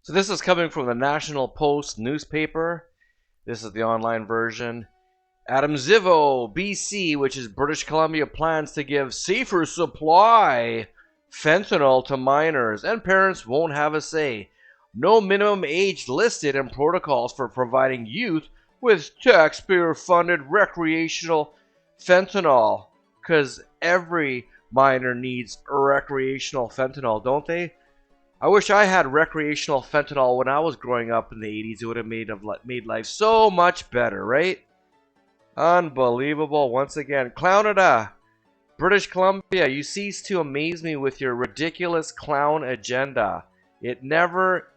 So this is coming from the National Post newspaper. This is the online version. Adamsivo, BC, which is British Columbia, plans to give safer supply fentanyl to minors, and parents won't have a say. No minimum age listed in protocols for providing youth with taxpayer-funded recreational fentanyl, because every minor needs recreational fentanyl, don't they? I wish I had recreational fentanyl when I was growing up in the 80s. It would have made life so much better, right? Unbelievable. Once again, Clownada, British Columbia, you cease to amaze me with your ridiculous clown agenda. It never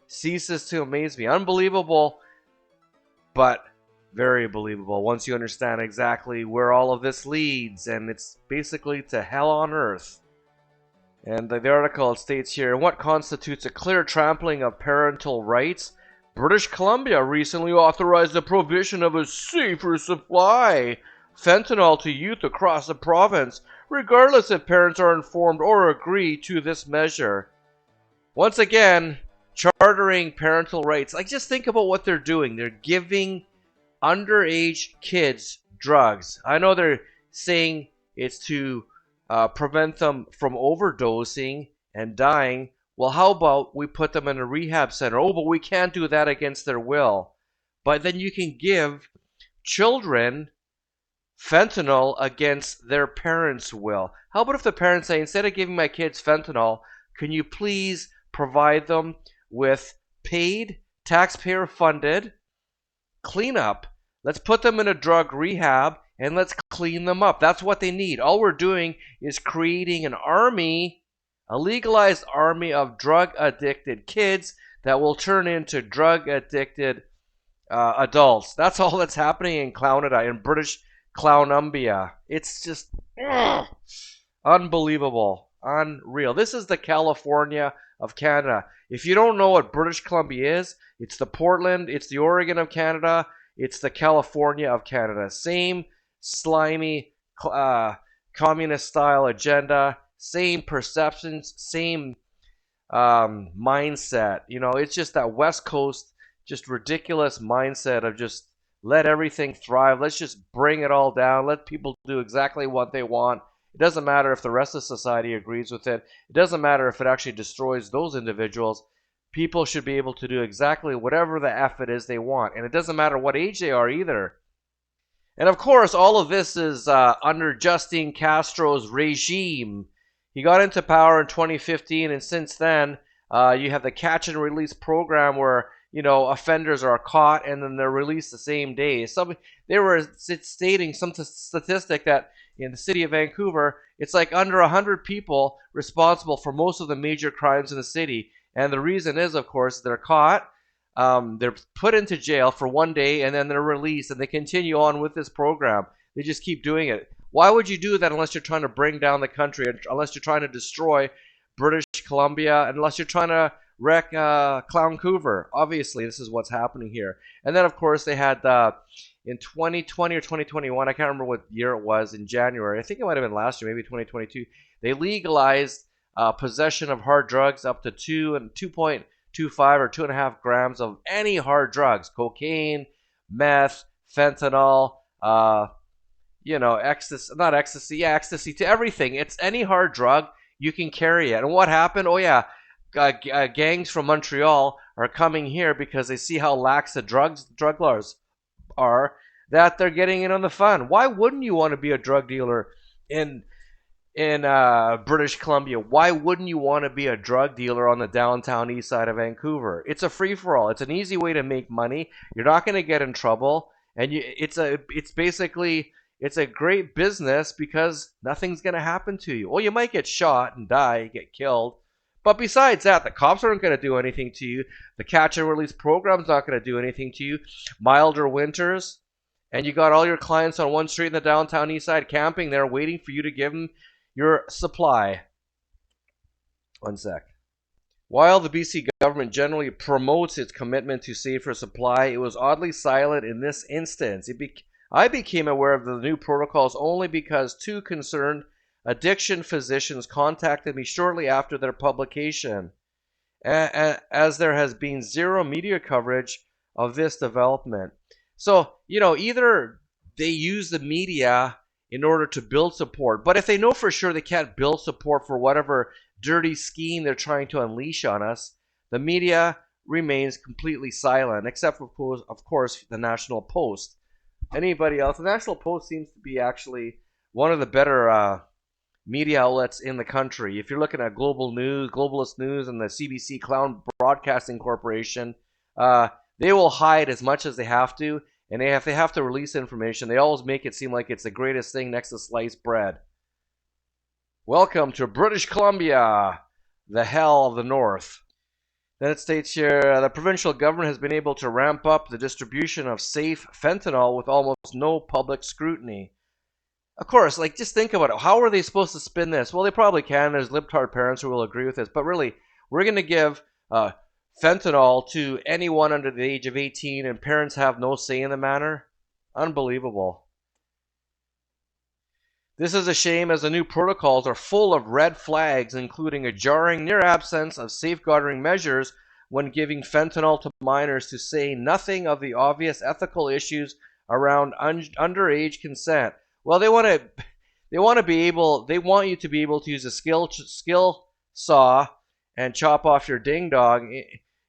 ceases to amaze me. Unbelievable, but very believable once you understand exactly where all of this leads, and it's basically to hell on earth. And the article states here, what constitutes a clear trampling of parental rights? British Columbia recently authorized the provision of a safer supply fentanyl to youth across the province, regardless if parents are informed or agree to this measure. Once again, chartering parental rights. Like, just think about what they're doing. They're giving underage kids drugs. I know they're saying it's to prevent them from overdosing and dying. Well, how about we put them in a rehab center? Oh, but we can't do that against their will. But then you can give children fentanyl against their parents' will. How about if the parents say, instead of giving my kids fentanyl, can you please provide them with paid, taxpayer-funded cleanup? Let's put them in a drug rehab and let's clean them up. That's what they need. All we're doing is creating an army, a legalized army of drug-addicted kids that will turn into drug-addicted adults. That's all that's happening in Clownada, in British Columbia. It's just unbelievable, unreal. This is the California of Canada. If you don't know what British Columbia is, it's the Portland, it's the Oregon of Canada, it's the California of Canada. Same slimy communist-style agenda, same perceptions, same mindset. You know, it's just that West Coast, just ridiculous mindset of just let everything thrive. Let's just bring it all down. Let people do exactly what they want. It doesn't matter if the rest of society agrees with it. It doesn't matter if it actually destroys those individuals. People should be able to do exactly whatever the F it is they want. And it doesn't matter what age they are either. And of course, all of this is under Justin Castro's regime. He got into power in 2015, and since then, you have the catch and release program where, you know, offenders are caught and then they're released the same day. They were stating some statistic that in the city of Vancouver, it's like under 100 people responsible for most of the major crimes in the city. And the reason is, of course, they're caught, they're put into jail for one day, and then they're released, and they continue on with this program. They just keep doing it. Why would you do that unless you're trying to bring down the country, unless you're trying to destroy British Columbia, unless you're trying to wreck Clowncouver? Obviously, this is what's happening here. And then, of course, they had in 2020 or 2021, I can't remember what year it was, in January, I think it might have been last year, maybe 2022, they legalized possession of hard drugs up to 2.25 or 2.5 grams of any hard drugs, cocaine, meth, fentanyl, ecstasy, to everything. It's any hard drug, you can carry it. And what happened? Oh yeah, gangs from Montreal are coming here because they see how lax the drug laws are, that they're getting in on the fun. Why wouldn't you want to be a drug dealer in British Columbia? Why wouldn't you want to be a drug dealer on the downtown east side of Vancouver? It's a free-for-all. It's an easy way to make money. You're not going to get in trouble, and it's a great business because nothing's going to happen to you. Well, you might get shot and die, get killed, but besides that, the cops aren't going to do anything to you. The catch and release program's not going to do anything to you. Milder winters, and you got all your clients on one street in the downtown east side camping there waiting for you to give them your supply. One sec. While the BC government generally promotes its commitment to safer supply, it was oddly silent in this instance. I became aware of the new protocols only because two concerned addiction physicians contacted me shortly after their publication. as there has been zero media coverage of this development. So, either they use the media in order to build support, but if they know for sure they can't build support for whatever dirty scheme they're trying to unleash on us, the media remains completely silent, except of course, the National Post. Anybody else? The National Post seems to be actually one of the better media outlets in the country. If you're looking at global news, globalist news, and the CBC Clown Broadcasting Corporation, they will hide as much as they have to, and if they have to release information, they always make it seem like it's the greatest thing next to sliced bread. Welcome to British Columbia, the hell of the North. Then it states here, the provincial government has been able to ramp up the distribution of safe fentanyl with almost no public scrutiny. Of course, just think about it. How are they supposed to spin this? Well, they probably can. There's libtard parents who will agree with this. But really, we're going to give fentanyl to anyone under the age of 18 and parents have no say in the matter? Unbelievable. This is a shame, as the new protocols are full of red flags, including a jarring near absence of safeguarding measures when giving fentanyl to minors, to say nothing of the obvious ethical issues around underage consent. Well, they want you to be able to use a skill saw and chop off your ding dong,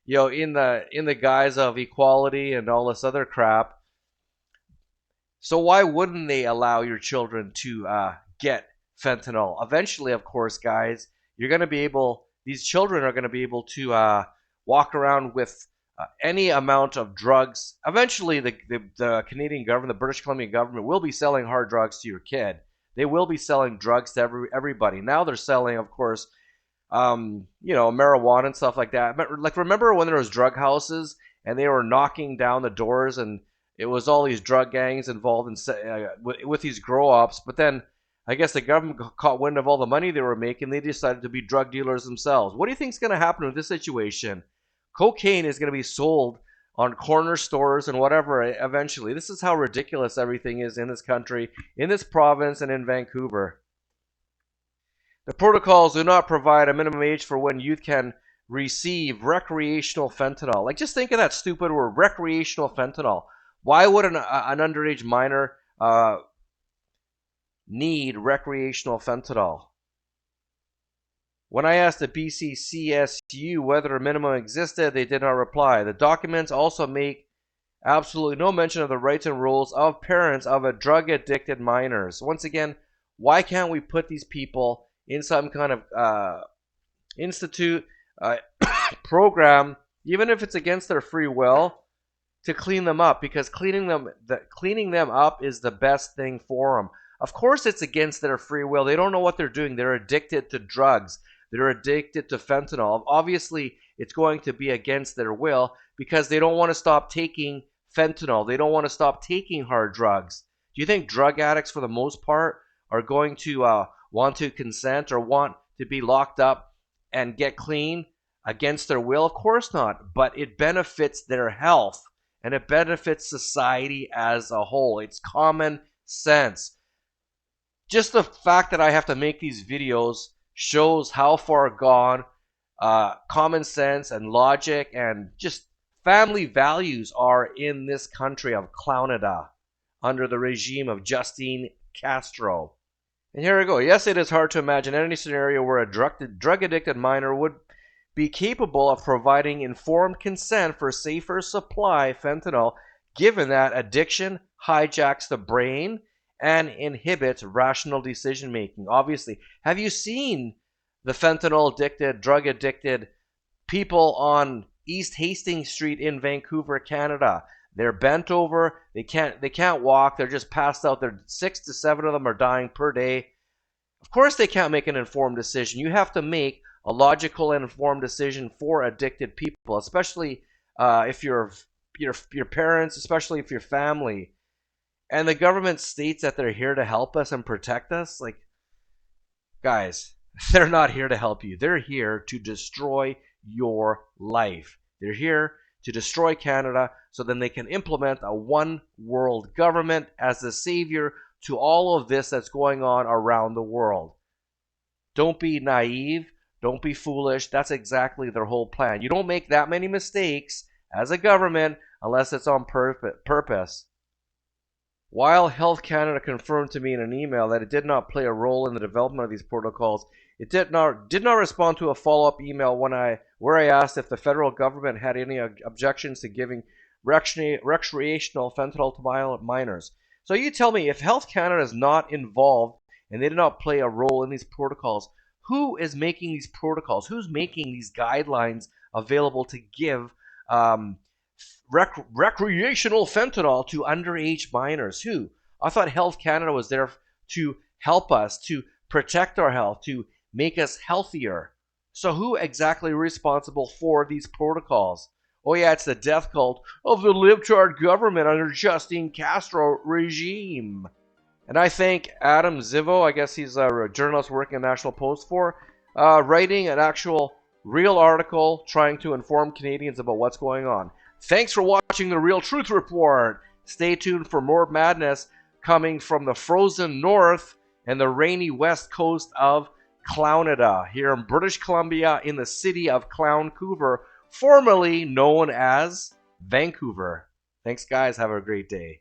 in the guise of equality and all this other crap. So why wouldn't they allow your children to get fentanyl? Eventually, of course, guys, these children are going to be able to walk around with any amount of drugs. Eventually, the Canadian government, the British Columbia government, will be selling hard drugs to your kid. They will be selling drugs to everybody. Now they're selling, of course, marijuana and stuff like that. Remember when there was drug houses and they were knocking down the doors and it was all these drug gangs involved with these grow-ops, but then I guess the government caught wind of all the money they were making. They decided to be drug dealers themselves. What do you think is going to happen with this situation? Cocaine is going to be sold on corner stores and whatever eventually. This is how ridiculous everything is in this country, in this province, and in Vancouver. The protocols do not provide a minimum age for when youth can receive recreational fentanyl. Just think of that stupid word, recreational fentanyl. Why would an underage minor need recreational fentanyl? When I asked the BCCSU whether a minimum existed, they did not reply. The documents also make absolutely no mention of the rights and rules of parents of a drug-addicted minors. Once again, why can't we put these people in some kind of institute, program, even if it's against their free will, to clean them up? Because cleaning them up is the best thing for them. Of course, it's against their free will. They don't know what they're doing. They're addicted to drugs. They're addicted to fentanyl. Obviously, it's going to be against their will because they don't want to stop taking fentanyl. They don't want to stop taking hard drugs. Do you think drug addicts, for the most part, are going to want to consent or want to be locked up and get clean against their will? Of course not. But it benefits their health and it benefits society as a whole. It's common sense. Just the fact that I have to make these videos shows how far gone common sense and logic and just family values are in this country of Clownada under the regime of Justine Castro. And here we go. Yes, it is hard to imagine any scenario where a drug-addicted minor would be capable of providing informed consent for safer supply fentanyl, given that addiction hijacks the brain and inhibits rational decision making. Obviously, have you seen the fentanyl addicted, drug addicted people on East Hastings Street in Vancouver, Canada? They're bent over, they can't walk, they're just passed out. 6 to 7 of them are dying per day. Of course they can't make an informed decision. You have to make a logical and informed decision for addicted people, especially if you're your parents, especially if you're family. And the government states that they're here to help us and protect us. Guys, they're not here to help you. They're here to destroy your life. They're here to destroy Canada so then they can implement a one world government as the savior to all of this that's going on around the world. Don't be naive. Don't be foolish. That's exactly their whole plan. You don't make that many mistakes as a government unless it's on purpose. While Health Canada confirmed to me in an email that it did not play a role in the development of these protocols, it did not respond to a follow-up email where I asked if the federal government had any objections to giving recreational fentanyl to minors. So you tell me, if Health Canada is not involved and they did not play a role in these protocols, who is making these protocols? Who's making these guidelines available to give recreational fentanyl to underage minors? Who? I thought Health Canada was there to help us, to protect our health, to make us healthier. So who exactly is responsible for these protocols? Oh yeah, it's the death cult of the libtard government under Justin Castro regime. And I thank Adam Zivo, I guess he's a journalist working at National Post, for writing an actual real article trying to inform Canadians about what's going on. Thanks for watching the Real Truth Report. Stay tuned for more madness coming from the frozen north and the rainy west coast of Clownada, here in British Columbia, in the city of Clowncouver, formerly known as Vancouver. Thanks, guys. Have a great day.